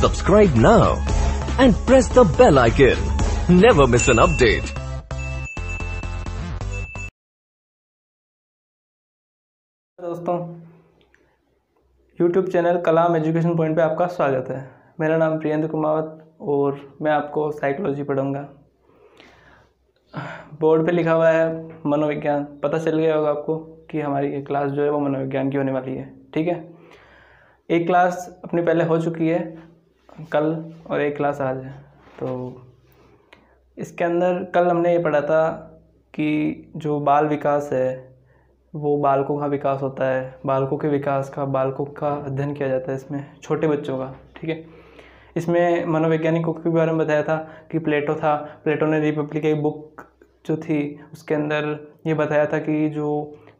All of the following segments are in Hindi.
Subscribe now and press the bell icon. Never miss an update. दोस्तों, YouTube चैनल कलाम एजुकेशन पॉइंट पे आपका स्वागत है। मेरा नाम प्रियेंद्र कुमावत और मैं आपको साइकोलॉजी पढ़ाऊँगा। बोर्ड पे लिखा हुआ है मनोविज्ञान। पता चल गया होगा आपको कि हमारी ये क्लास जो है वो मनोविज्ञान की होने वाली है। ठीक है, एक क्लास अपनी पहले हो चुकी है कल और एक क्लास आज है। तो इसके अंदर कल हमने ये पढ़ा था कि जो बाल विकास है वो बालकों का विकास होता है, बालकों के विकास का, बालकों का अध्ययन किया जाता है इसमें, छोटे बच्चों का। ठीक है, इसमें मनोवैज्ञानिकों के बारे में बताया था कि प्लेटो था। प्लेटो ने रिपब्लिक एक बुक जो थी उसके अंदर ये बताया था कि जो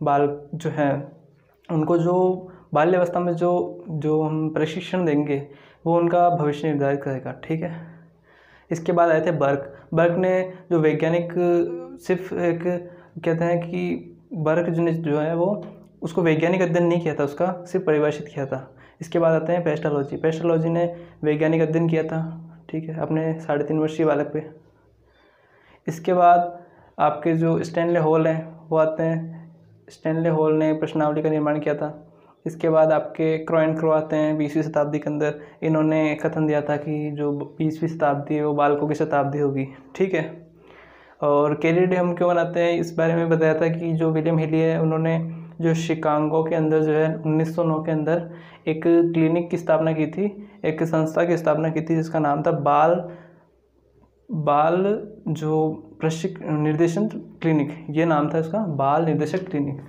बाल जो हैं उनको जो बाल्यावस्था में जो हम प्रशिक्षण देंगे वो उनका भविष्य निर्धारित करेगा। ठीक है, इसके बाद आए थे बर्क ने जो वैज्ञानिक सिर्फ एक कहते हैं कि बर्क जो है वो उसको वैज्ञानिक अध्ययन नहीं किया था, उसका सिर्फ परिभाषित किया था। इसके बाद आते हैं पेस्टोलॉजी ने वैज्ञानिक अध्ययन किया था। ठीक है, अपने 3.5 वर्षीय बालक पे। इसके बाद आपके जो स्टैनले हॉल हैं वो आते हैं। स्टैनले हॉल ने प्रश्नावली का निर्माण किया था। इसके बाद आपके क्रॉ एंड क्रो आते हैं 20वीं शताब्दी के अंदर। इन्होंने कथन दिया था कि जो 20वीं शताब्दी है वो बालकों की शताब्दी होगी। ठीक है, और कैरियर डे हम क्यों मनाते हैं इस बारे में बताया था कि जो विलियम हिली है उन्होंने जो शिकागो के अंदर जो है 1909 के अंदर एक क्लिनिक की स्थापना की थी, एक संस्था की स्थापना की थी जिसका नाम था बाल जो निर्देशन क्लिनिक। ये नाम था इसका, बाल निर्देशक क्लिनिक।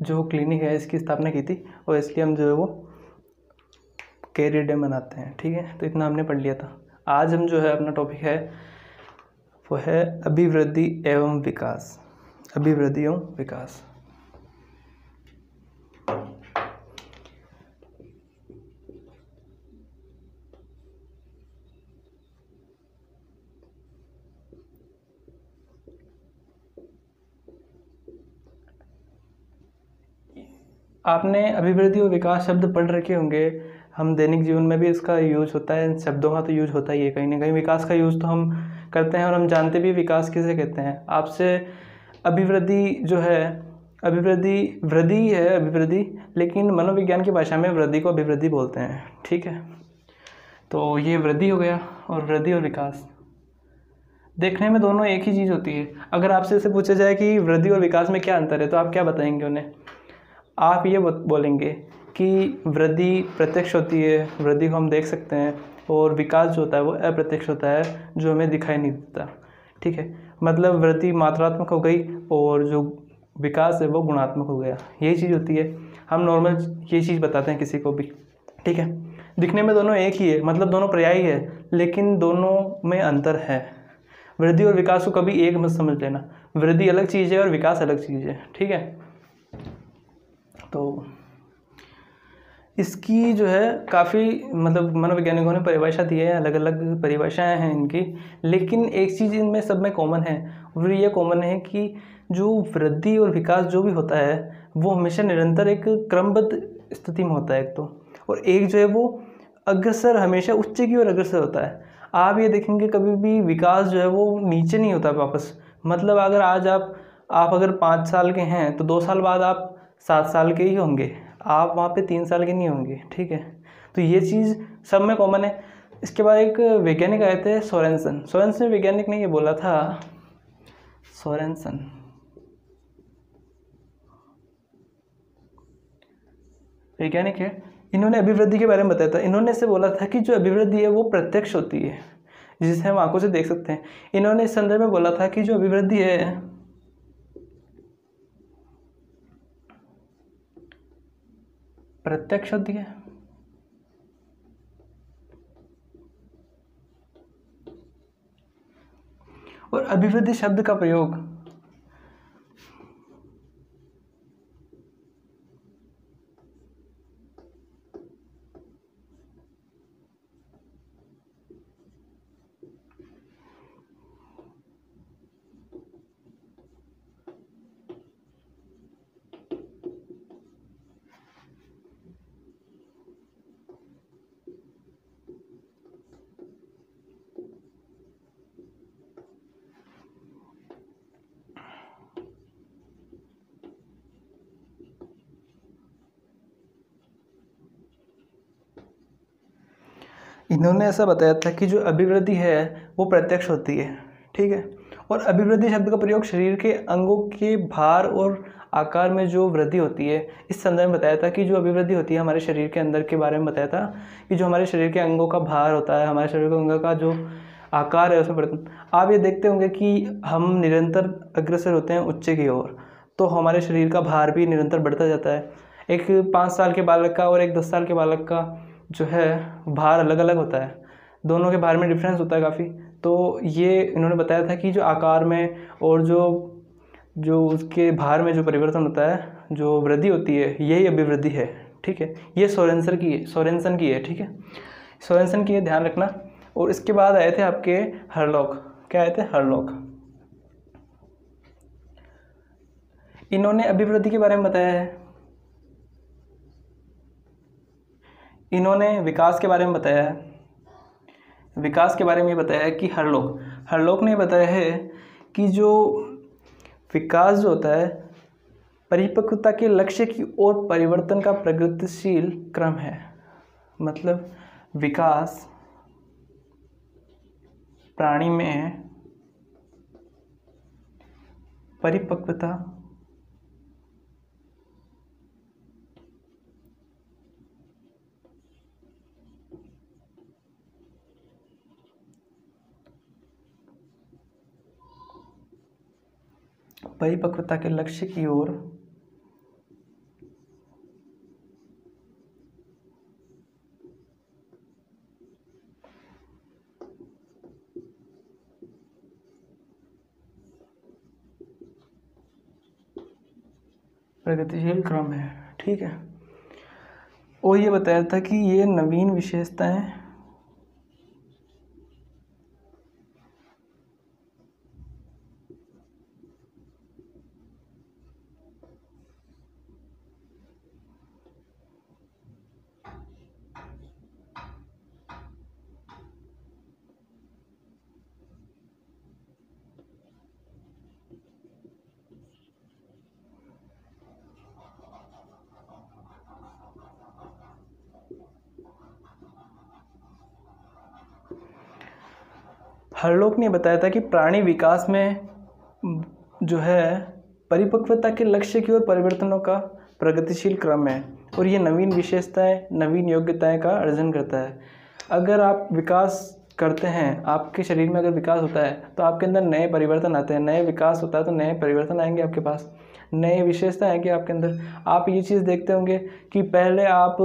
जो क्लिनिक है इसकी स्थापना की थी और इसलिए हम जो है वो कैरियर डे मनाते हैं। ठीक है, तो इतना हमने पढ़ लिया था। आज हम जो है अपना टॉपिक है वो है अभिवृद्धि एवं विकास। अभिवृद्धि एवं विकास। आपने अभिवृद्धि और विकास शब्द पढ़ रखे होंगे। हम दैनिक जीवन में भी इसका यूज होता है, इन शब्दों का तो यूज होता ही है कहीं ना कहीं। विकास का यूज तो हम करते हैं और हम जानते भी विकास किसे कहते हैं। आपसे अभिवृद्धि जो है, वृद्धि है अभिवृद्धि, लेकिन मनोविज्ञान की भाषा में वृद्धि को अभिवृद्धि बोलते हैं। ठीक है, तो ये वृद्धि हो गया। और वृद्धि और विकास देखने में दोनों एक ही चीज़ होती है। अगर आपसे इसे पूछा जाए कि वृद्धि और विकास में क्या अंतर है तो आप क्या बताएंगे उन्हें? आप ये बोलेंगे कि वृद्धि प्रत्यक्ष होती है, वृद्धि को हम देख सकते हैं, और विकास जो होता है वो अप्रत्यक्ष होता है, जो हमें दिखाई नहीं देता। ठीक है, मतलब वृद्धि मात्रात्मक हो गई और जो विकास है वो गुणात्मक हो गया। यही चीज़ होती है। हम नॉर्मल ये चीज़ बताते हैं किसी को भी। ठीक है, दिखने में दोनों एक ही है, मतलब दोनों पर्यायी है, लेकिन दोनों में अंतर है। वृद्धि और विकास को कभी एक मत समझ लेना। वृद्धि अलग चीज़ है और विकास अलग चीज़ है। ठीक है, तो इसकी जो है काफ़ी मतलब मनोवैज्ञानिकों ने परिभाषा दी है, अलग अलग परिभाषाएं हैं इनकी, लेकिन एक चीज़ इनमें सब में कॉमन है और ये कॉमन है कि जो वृद्धि और विकास जो भी होता है वो हमेशा निरंतर एक क्रमबद्ध स्थिति में होता है एक तो, और एक जो है वो अग्रसर, हमेशा उच्च की ओर अग्रसर होता है। आप ये देखेंगे कभी भी विकास जो है वो नीचे नहीं होता वापस। मतलब अगर आज आप अगर 5 साल के हैं तो 2 साल बाद आप 7 साल के ही होंगे, आप वहाँ पे 3 साल के नहीं होंगे। ठीक है, तो ये चीज़ सब में कॉमन है। इसके बाद एक वैज्ञानिक आए थे सोरेनसन वैज्ञानिक ने ये बोला था, सोरेनसन वैज्ञानिक है, इन्होंने अभिवृद्धि के बारे में बताया था। इन्होंने से बोला था कि जो अभिवृद्धि है वो प्रत्यक्ष होती है, जिसे हम आंखों से देख सकते हैं। इन्होंने इस संदर्भ में बोला था कि जो अभिवृद्धि है प्रत्यक्ष होती है और अभिवृद्धि शब्द का प्रयोग इन्होंने ऐसा बताया था कि जो अभिवृद्धि है वो प्रत्यक्ष होती है, ठीक है। और अभिवृद्धि शब्द का प्रयोग शरीर के अंगों के भार और आकार में जो वृद्धि होती है इस संदर्भ में बताया था कि जो अभिवृद्धि होती है हमारे शरीर के अंदर के बारे में बताया था कि जो हमारे शरीर के अंगों का भार होता है, हमारे शरीर के अंगों का जो आकार है उसमें परिवर्तन। आप ये देखते होंगे कि हम निरंतर अग्रसर होते हैं उच्च की ओर, तो हमारे शरीर का भार भी निरंतर बढ़ता जाता है। एक 5 साल के बालक का और एक 10 साल के बालक का जो है भार अलग अलग होता है, दोनों के भार में डिफरेंस होता है काफ़ी। तो ये इन्होंने बताया था कि जो आकार में और जो उसके भार में जो परिवर्तन होता है, जो वृद्धि होती है, यही अभिवृद्धि है, ठीक है। ये सोरेनसन की है, ठीक है, सोरेनसन की है, ध्यान रखना। और इसके बाद आए थे आपके हरलॉक। क्या आए थे? हरलॉक। इन्होंने अभिवृद्धि के बारे में बताया है, इन्होंने विकास के बारे में बताया है। विकास के बारे में ये बताया है कि हरलॉक ने बताया है कि जो विकास जो होता है परिपक्वता के लक्ष्य की ओर परिवर्तन का प्रगतिशील क्रम है। मतलब विकास प्राणी में परिपक्वता के लक्ष्य की ओर प्रगतिशील क्रम है, ठीक है। और ये बताया था कि ये नवीन विशेषताएं हरलॉक ने बताया था कि प्राणी विकास में जो है परिपक्वता के लक्ष्य की ओर परिवर्तनों का प्रगतिशील क्रम है और ये नवीन विशेषताएं, नवीन योग्यताएं का अर्जन करता है। अगर आप विकास करते हैं, आपके शरीर में अगर विकास होता है तो आपके अंदर नए परिवर्तन आते हैं, नए विकास होता है तो नए परिवर्तन आएंगे, आपके पास नए विशेषता आएंगे आपके अंदर। आप ये चीज़ देखते होंगे कि पहले आप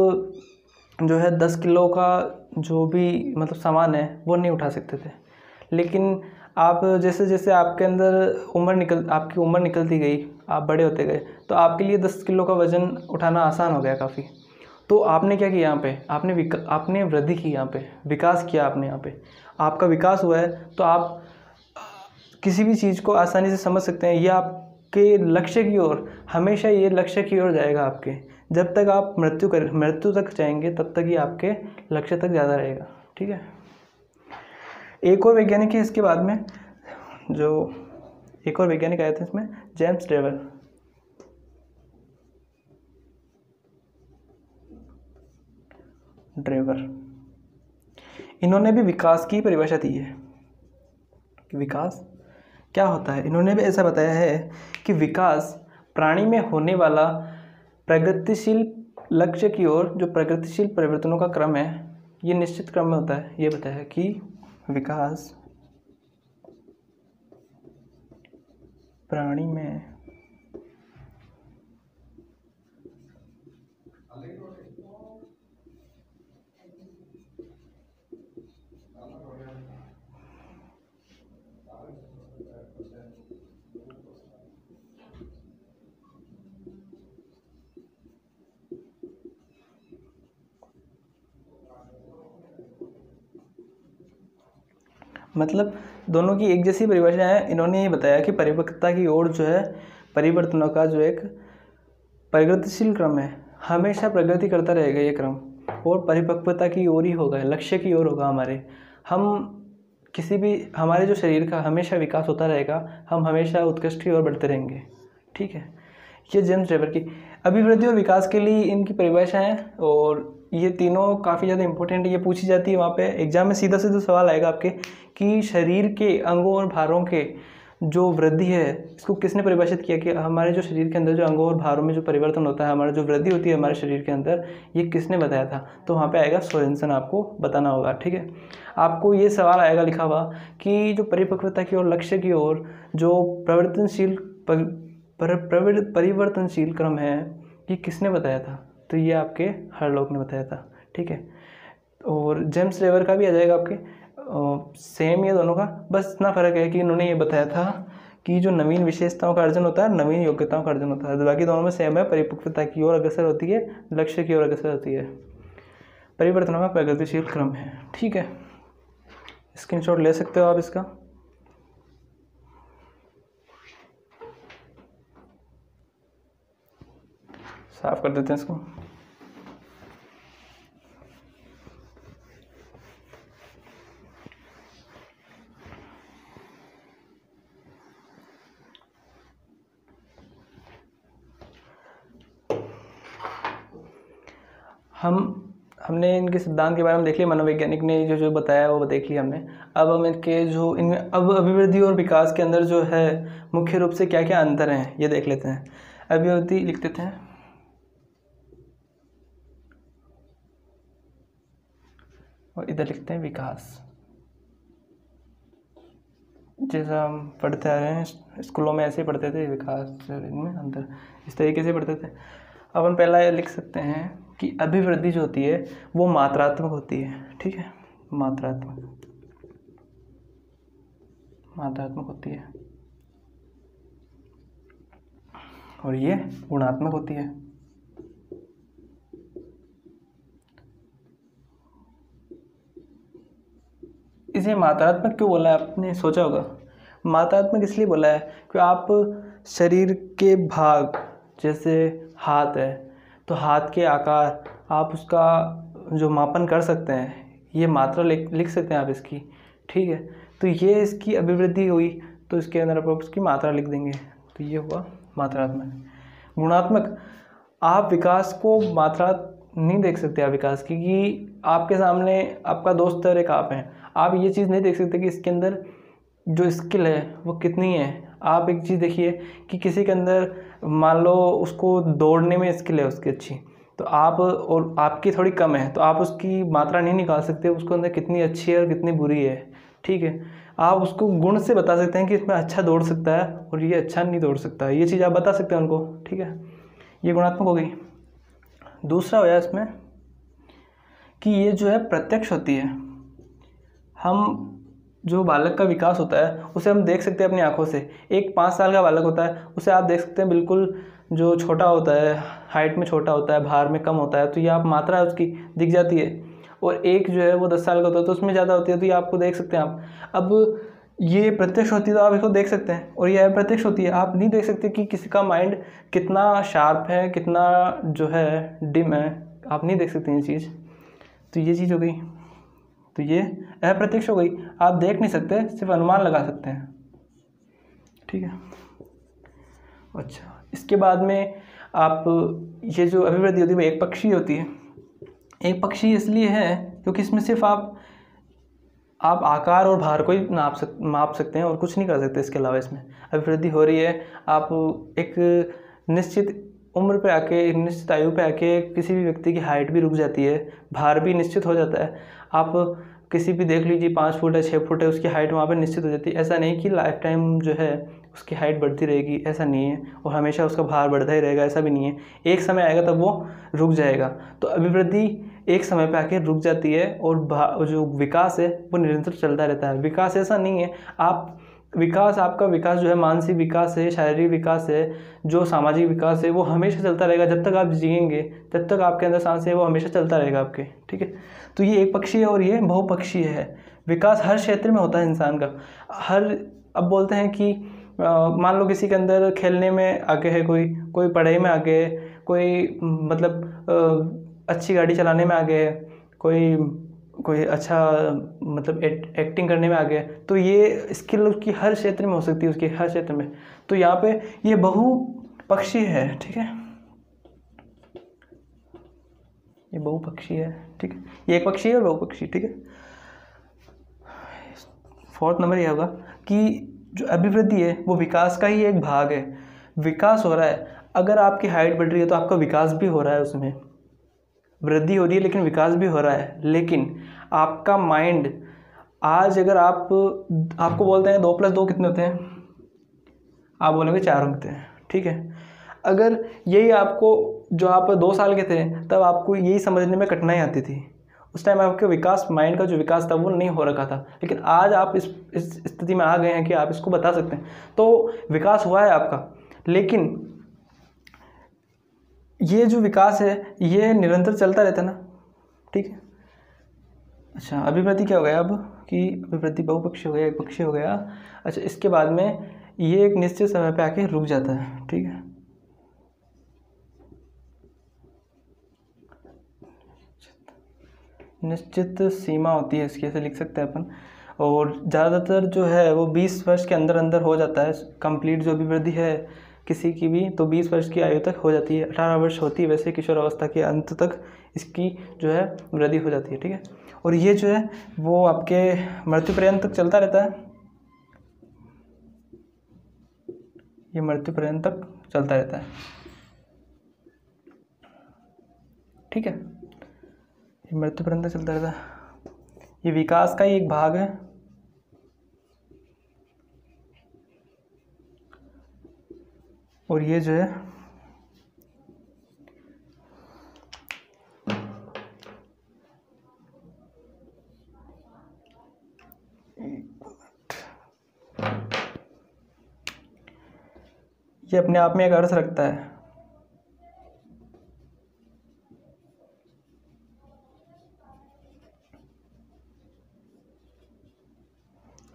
जो है 10 किलो का जो भी मतलब सामान है वो नहीं उठा सकते थे, लेकिन आप जैसे जैसे आपके अंदर आपकी उम्र निकलती गई, आप बड़े होते गए, तो आपके लिए 10 किलो का वज़न उठाना आसान हो गया काफ़ी। तो आपने क्या किया यहाँ पे? आपने वृद्धि की, यहाँ पे विकास किया आपने, यहाँ पे आपका विकास हुआ है तो आप किसी भी चीज़ को आसानी से समझ सकते हैं। ये आपके लक्ष्य की ओर, हमेशा ये लक्ष्य की ओर जाएगा आपके, जब तक आप मृत्यु तक जाएंगे तब तक ये आपके लक्ष्य तक ज़्यादा रहेगा, ठीक है। एक और वैज्ञानिक है इसके बाद में, जो एक और वैज्ञानिक आए थे इसमें, जेम्स ड्रेवर। इन्होंने भी विकास की परिभाषा दी है कि विकास क्या होता है। इन्होंने भी ऐसा बताया है कि विकास प्राणी में होने वाला प्रगतिशील लक्ष्य की ओर जो प्रगतिशील परिवर्तनों का क्रम है, ये निश्चित क्रम में होता है। ये बताया है कि विकास प्राणी में मतलब दोनों की एक जैसी परिभाषा है। इन्होंने ये बताया कि परिपक्वता की ओर जो है परिवर्तनों का जो एक प्रगतिशील क्रम है, हमेशा प्रगति करता रहेगा ये क्रम, और परिपक्वता की ओर ही होगा, लक्ष्य की ओर होगा हमारे। हमारे जो शरीर का हमेशा विकास होता रहेगा, हम हमेशा उत्कृष्ट की ओर बढ़ते रहेंगे, ठीक है। ये जेम्स ड्रेवर की अभिवृद्धि और विकास के लिए इनकी परिभाषा है। और ये तीनों काफ़ी ज़्यादा इंपॉर्टेंट है, ये पूछी जाती है वहाँ पे एग्जाम में, सीधा सीधा सवाल आएगा आपके कि शरीर के अंगों और भारों के जो वृद्धि है इसको किसने परिभाषित किया, कि हमारे जो शरीर के अंदर जो अंगों और भारों में जो परिवर्तन होता है, हमारा जो वृद्धि होती है हमारे शरीर के अंदर, ये किसने बताया था। तो वहाँ पे आएगा सोरेनसन, आपको बताना होगा। ठीक है, आपको ये सवाल आएगा लिखा हुआ कि जो परिपक्वता की ओर, लक्ष्य की ओर जो परिवर्तनशील क्रम है ये किसने बताया था। तो ये आपके हरलॉक ने बताया था। ठीक है, और जेम्स लेवर का भी आ जाएगा आपके, सेम ये दोनों का, बस इतना फ़र्क है कि इन्होंने ये बताया था कि जो नवीन विशेषताओं का अर्जन होता है, नवीन योग्यताओं का अर्जन होता है। बाकी दोनों में सेम है, परिपक्वता की ओर अग्रसर होती है, लक्ष्य की ओर अग्रसर होती है, परिवर्तनों का प्रगतिशील क्रम है। ठीक है, स्क्रीनशॉट ले सकते हो आप इसका। साफ कर देते हैं इसको। हमने इनके सिद्धांत के बारे में देख लिया, मनोवैज्ञानिक ने जो जो बताया वो देख लिया हमने। अब हम इनके जो इनमें अब अभिवृद्धि और विकास के अंदर जो है मुख्य रूप से क्या क्या अंतर हैं ये देख लेते हैं। अभिवृद्धि लिख देते हैं और इधर लिखते हैं विकास। जैसा हम पढ़ते आ रहे हैं स्कूलों में ऐसे ही पढ़ते थे, विकास इनमें अंतर इस तरीके से पढ़ते थे। अब हम पहला ये लिख सकते हैं कि अभिवृद्धि जो होती है वो मात्रात्मक होती है। ठीक है, मात्रात्मक होती है और ये गुणात्मक होती है। इसे मात्रात्मक क्यों बोला है आपने सोचा होगा। मात्रात्मक इसलिए बोला है कि आप शरीर के भाग, जैसे हाथ है तो हाथ के आकार आप उसका जो मापन कर सकते हैं, ये मात्रा लिख सकते हैं आप इसकी। ठीक है, तो ये इसकी अभिवृद्धि हुई तो इसके अंदर आप उसकी मात्रा लिख देंगे, तो ये हुआ मात्रात्मक। गुणात्मक, आप विकास को मात्रा नहीं देख सकते आप विकास की, कि आपके सामने आपका दोस्त और एक आप हैं, आप ये चीज़ नहीं देख सकते कि इसके अंदर जो स्किल है वो कितनी है। आप एक चीज़ देखिए कि किसी के अंदर मान लो उसको दौड़ने में स्किल है उसकी अच्छी, तो आप और आपकी थोड़ी कम है, तो आप उसकी मात्रा नहीं निकाल सकते उसको अंदर कितनी अच्छी है और कितनी बुरी है। ठीक है, आप उसको गुण से बता सकते हैं कि इसमें अच्छा दौड़ सकता है और ये अच्छा नहीं दौड़ सकता है, ये चीज़ आप बता सकते हैं उनको। ठीक है, ये गुणात्मक हो गई। दूसरा होया इसमें कि ये जो है प्रत्यक्ष होती है। हम जो बालक का विकास होता है उसे हम देख सकते हैं अपनी आंखों से। एक 5 साल का बालक होता है उसे आप देख सकते हैं बिल्कुल जो छोटा होता है, हाइट में छोटा होता है, भार में कम होता है, तो ये आप मात्रा उसकी दिख जाती है। और एक जो है वो 10 साल का होता है तो उसमें ज़्यादा होती है, तो ये आपको देख सकते हैं आप। अब ये प्रत्यक्ष होती है तो आप इसको देख सकते हैं, और ये अप्रत्यक्ष होती है, आप नहीं देख सकते कि किसी का माइंड कितना शार्प है, कितना जो है डिम है, आप नहीं देख सकते ये चीज़। तो ये चीज़ हो गई, तो ये अप्रत्यक्ष हो गई, आप देख नहीं सकते, सिर्फ अनुमान लगा सकते हैं। ठीक है, अच्छा, इसके बाद में आप ये जो अभिवृद्धि होती है वो एक पक्षीय होती है। एक पक्षीय इसलिए है क्योंकि इसमें सिर्फ आप आकार और भार को ही माप सकते हैं और कुछ नहीं कर सकते। इसके अलावा इसमें अभिवृद्धि हो रही है, आप एक निश्चित उम्र पे आके, एक निश्चित आयु पे आके किसी भी व्यक्ति की हाइट भी रुक जाती है, भार भी निश्चित हो जाता है। आप किसी भी देख लीजिए 5 फुट है, 6 फुट है, उसकी हाइट वहाँ पे निश्चित हो जाती है। ऐसा नहीं कि लाइफ टाइम जो है उसकी हाइट बढ़ती रहेगी, ऐसा नहीं है, और हमेशा उसका भार बढ़ता ही रहेगा, ऐसा भी नहीं है। एक समय आएगा तब वो रुक जाएगा। तो अभिवृद्धि एक समय पे आके रुक जाती है और जो विकास है वो निरंतर चलता रहता है। विकास ऐसा नहीं है आपका विकास जो है मानसिक विकास है, शारीरिक विकास है, जो सामाजिक विकास है वो हमेशा चलता रहेगा। जब तक आप जिएंगे जब तक आपके अंदर सांसें है वो हमेशा चलता रहेगा आपके। ठीक है, तो ये एक पक्षीय है और ये बहुपक्षीय है। विकास हर क्षेत्र में होता है इंसान का। अब बोलते हैं कि मान लो किसी के अंदर खेलने में आगे है, कोई पढ़ाई में आगे है, कोई मतलब अच्छी गाड़ी चलाने में आगे है, कोई अच्छा मतलब एक्टिंग करने में आगे है, तो ये स्किल उसकी हर क्षेत्र में हो सकती है, उसके हर क्षेत्र में। तो यहाँ पे ये बहुपक्षीय है। ठीक है, ये बहुपक्षी है, ठीक है, ये एक पक्षी है और बहुपक्षी, ठीक है। फोर्थ नंबर ये होगा कि जो अभिवृद्धि है वो विकास का ही एक भाग है। विकास हो रहा है, अगर आपकी हाइट बढ़ रही है तो आपका विकास भी हो रहा है, उसमें वृद्धि हो रही है लेकिन विकास भी हो रहा है। लेकिन आपका माइंड आज अगर आपको बोलते हैं 2+2 कितने होते हैं, आप बोलेंगे 4 होते हैं, ठीक है। अगर यही आपको, जो आप 2 साल के थे तब आपको यही समझने में कठिनाई आती थी, उस टाइम आपके विकास, माइंड का जो विकास था वो नहीं हो रखा था, लेकिन आज आप इस स्थिति में आ गए हैं कि आप इसको बता सकते हैं, तो विकास हुआ है आपका। लेकिन ये जो विकास है ये निरंतर चलता रहता है ना, ठीक है। अच्छा, अभिवृद्धि क्या हो गया अब कि अभिवृद्धि बहुपक्षी हो गया, एक पक्षी हो गया। अच्छा, इसके बाद में ये एक निश्चित समय पे आके रुक जाता है, ठीक है। निश्चित सीमा होती है इसकी, ऐसे लिख सकते हैं अपन। और ज़्यादातर जो है वो 20 वर्ष के अंदर अंदर हो जाता है कंप्लीट, जो अभिवृद्धि है किसी की भी, तो 20 वर्ष की आयु तक हो जाती है। 18 वर्ष होती है वैसे किशोर अवस्था के अंत तक इसकी जो है वृद्धि हो जाती है, ठीक है। और ये जो है वो आपके मृत्यु पर्यंत तक चलता रहता है, ये मृत्यु पर्यंत तक चलता रहता है, ठीक है। ये मृत्यु पर्यंत चलता रहता है, ये विकास का ही एक भाग है। और ये जो है ये अपने आप में एक अर्थ रखता है,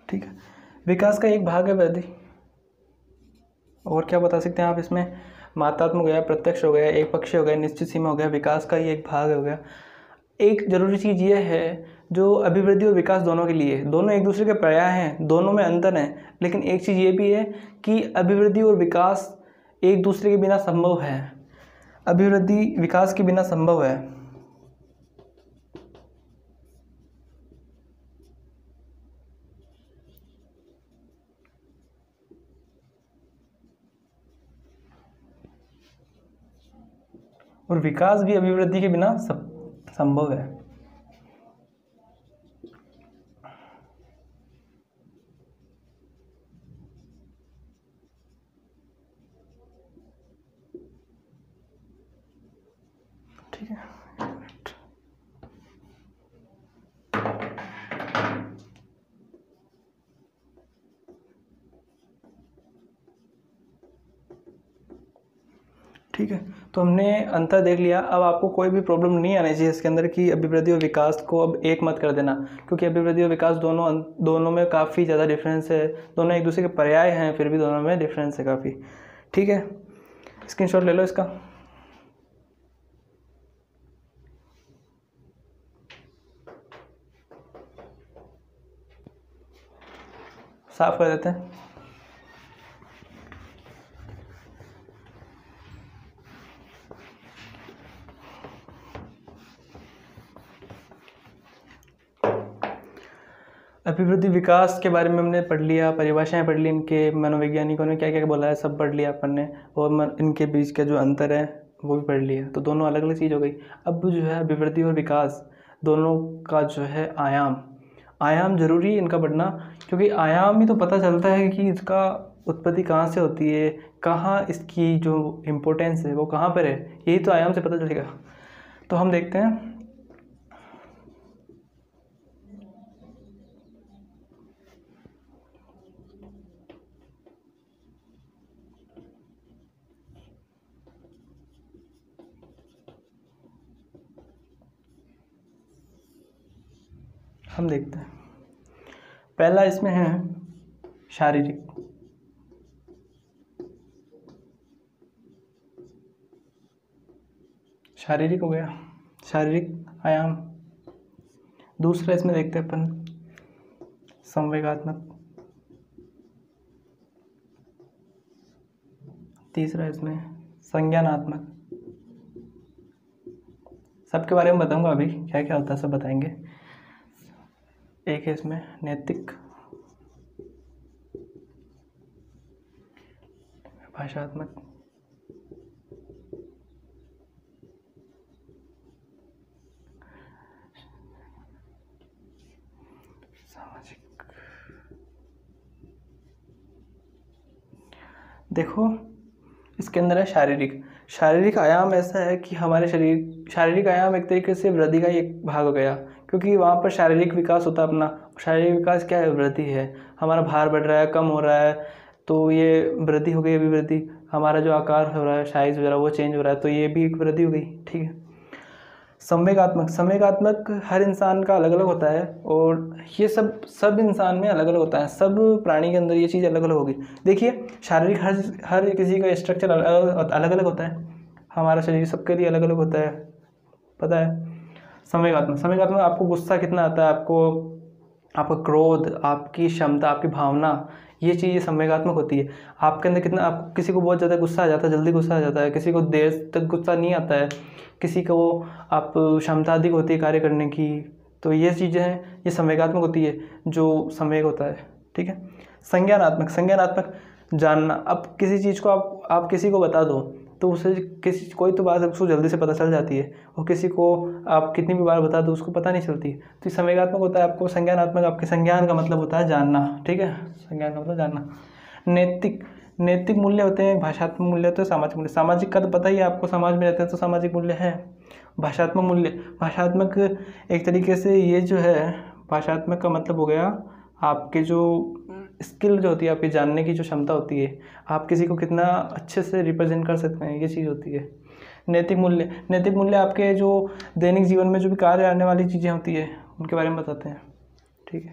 ठीक है। विकास का एक भाग है वृद्धि। और क्या बता सकते हैं आप इसमें, मात्रात्मक हो गया, प्रत्यक्ष हो गया, एक पक्षीय हो गया, निश्चित सीमा हो गया, विकास का ही एक भाग हो गया। एक जरूरी चीज़ ये है जो अभिवृद्धि और विकास दोनों के लिए, दोनों एक दूसरे के पर्याय हैं, दोनों में अंतर है, लेकिन एक चीज़ ये भी है कि अभिवृद्धि और विकास एक दूसरे के बिना संभव है। अभिवृद्धि विकास के बिना संभव है। और विकास भी अभिवृद्धि के बिना संभव है। ठीक है, ठीक है। तो हमने अंतर देख लिया। अब आपको कोई भी प्रॉब्लम नहीं आनी चाहिए इसके अंदर कि अभिवृद्धि और विकास को अब एक मत कर देना, क्योंकि अभिवृद्धि और विकास दोनों में काफ़ी ज़्यादा डिफरेंस है, दोनों एक दूसरे के पर्याय हैं, फिर भी दोनों में डिफरेंस है काफ़ी, ठीक है। स्क्रीनशॉट ले लो इसका, साफ कर देते हैं। अभिवृद्धि विकास के बारे में हमने पढ़ लिया, परिभाषाएं पढ़ ली, इनके मनोवैज्ञानिकों ने क्या क्या बोला है सब पढ़ लिया अपन ने, और इनके बीच का जो अंतर है वो भी पढ़ लिया। तो दोनों अलग अलग चीज़ हो गई। अब जो है अभिवृद्धि और विकास दोनों का जो है आयाम जरूरी है इनका पढ़ना, क्योंकि आयाम ही तो पता चलता है कि इसका उत्पत्ति कहाँ से होती है, कहाँ इसकी जो इम्पोर्टेंस है वो कहाँ पर है, यही तो आयाम से पता चलेगा। तो हम देखते हैं। हम देखते हैं, पहला इसमें है शारीरिक। शारीरिक हो गया, शारीरिक आयाम। दूसरा इसमें देखते हैं अपन संवेगात्मक। तीसरा इसमें संज्ञानात्मक। सबके बारे में बताऊंगा अभी क्या क्या होता है, सब बताएंगे। एक है इसमें नैतिक, भाषात्मक, सामाजिक। देखो इसके अंदर है शारीरिक। शारीरिक आयाम ऐसा है कि हमारे शारीरिक आयाम एक तरीके से वृद्धि का ही एक भाग हो गया, क्योंकि वहाँ पर शारीरिक विकास होता है अपना। शारीरिक विकास क्या है? वृद्धि है। हमारा भार बढ़ रहा है, कम हो रहा है, तो ये वृद्धि हो गई। अभी वृद्धि, हमारा जो आकार हो रहा है, साइज वगैरह वो चेंज हो रहा है, तो ये भी एक वृद्धि हो गई। ठीक है। संवेगात्मक, संवेगात्मक हर इंसान का अलग अलग होता है, और ये सब इंसान में अलग अलग होता है। सब प्राणी के अंदर ये चीज़ अलग अलग होगी। देखिए शारीरिक हर किसी का स्ट्रक्चर अलग अलग होता है। हमारा शरीर सबके लिए अलग अलग होता है, पता है। संवेगात्मक, संवेगात्मक आपको गुस्सा कितना आता है, आपका क्रोध, आपकी क्षमता, आपकी भावना, ये चीज़ संवेगात्मक होती है। आपके अंदर कितना, आप किसी को बहुत ज़्यादा गुस्सा आ जाता है, जल्दी गुस्सा आ जाता है, किसी को देर तक गुस्सा नहीं आता है, किसी को आप क्षमता अधिक होती है कार्य करने की। तो ये चीज़ें हैं, ये संवेगात्मक होती है, जो संवेग होता है। ठीक है। संज्ञानात्मक, संज्ञानात्मक जानना। अब किसी चीज़ को आप किसी को बता दो तो उसे कोई तो बात उसको जल्दी से पता चल जाती है, और किसी को आप कितनी भी बार बता दो उसको पता नहीं चलती। तो संवेगात्मक होता है। आपको संज्ञानात्मक, आपके संज्ञान का मतलब होता है जानना। ठीक है, संज्ञान का मतलब जानना। नैतिक, नैतिक मूल्य होते हैं, भाषात्मक मूल्य होते हैं, सामाजिक मूल्य। सामाजिक का तो पता ही है आपको, समाज में रहते हैं तो सामाजिक मूल्य है। भाषात्मक मूल्य, भाषात्मक एक तरीके से ये जो है, भाषात्मक का मतलब हो गया आपके जो स्किल जो होती है, आपकी जानने की जो क्षमता होती है, आप किसी को कितना अच्छे से रिप्रेजेंट कर सकते हैं, ये चीज़ होती है। नैतिक मूल्य, नैतिक मूल्य आपके जो दैनिक जीवन में जो भी कार्य आने वाली चीज़ें होती है उनके बारे में बताते हैं। ठीक है।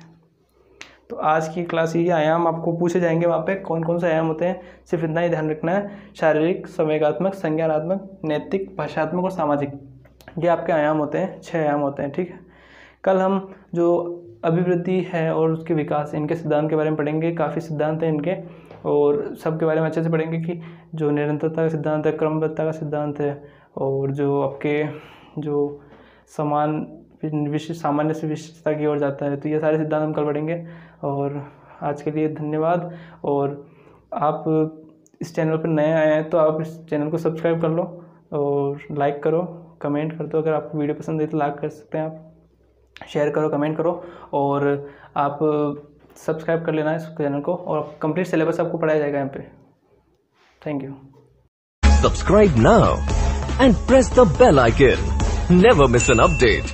तो आज की क्लास ये आयाम आपको पूछे जाएंगे, वहाँ पे कौन कौन से आयाम होते हैं, सिर्फ इतना ही ध्यान रखना है। शारीरिक, संवेगात्मक, संज्ञानात्मक, नैतिक, भाषात्मक और सामाजिक, ये आपके आयाम होते हैं, 6 आयाम होते हैं। ठीक है। कल हम जो अभिवृद्धि है और उसके विकास, इनके सिद्धांत के बारे में पढ़ेंगे। काफ़ी सिद्धांत हैं इनके, और सब के बारे में अच्छे से पढ़ेंगे कि जो निरंतरता का सिद्धांत है, क्रमबद्धता का सिद्धांत है, और जो आपके जो सामान्य से विशिष्टता की ओर जाता है, तो ये सारे सिद्धांत हम कल पढ़ेंगे। और आज के लिए धन्यवाद। और आप इस चैनल पर नए आए हैं तो आप इस चैनल को सब्सक्राइब कर लो, और लाइक करो, कमेंट कर दो। अगर आपको वीडियो पसंद है तो लाइक कर सकते हैं आप, शेयर करो, कमेंट करो, और आप सब्सक्राइब कर लेना है इस चैनल को, और कंप्लीट सिलेबस आपको पढ़ाया जाएगा यहाँ पे। Thank you. Subscribe now and press the bell icon. Never miss an update.